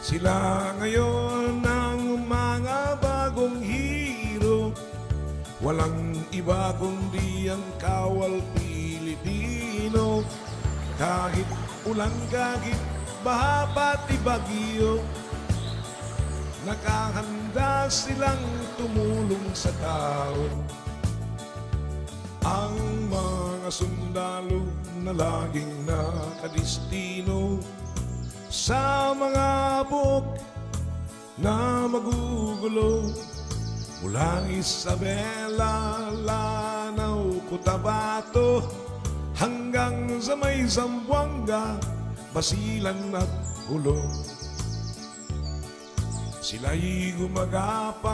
Sila ngayon ang mga bagong hero, walang iba kundi ang kawal Pilipino. Kahit ulan, kahit baha pati bagyo, nakahanda silang tumulong sa tao. Ang mga sundalo na laging nakadistino sa mga buk na magugulo, mula Isabela, Lanao, Cotabato hanggang sa may Zamboanga, Basilan at Ulo. Sila'y gumagapa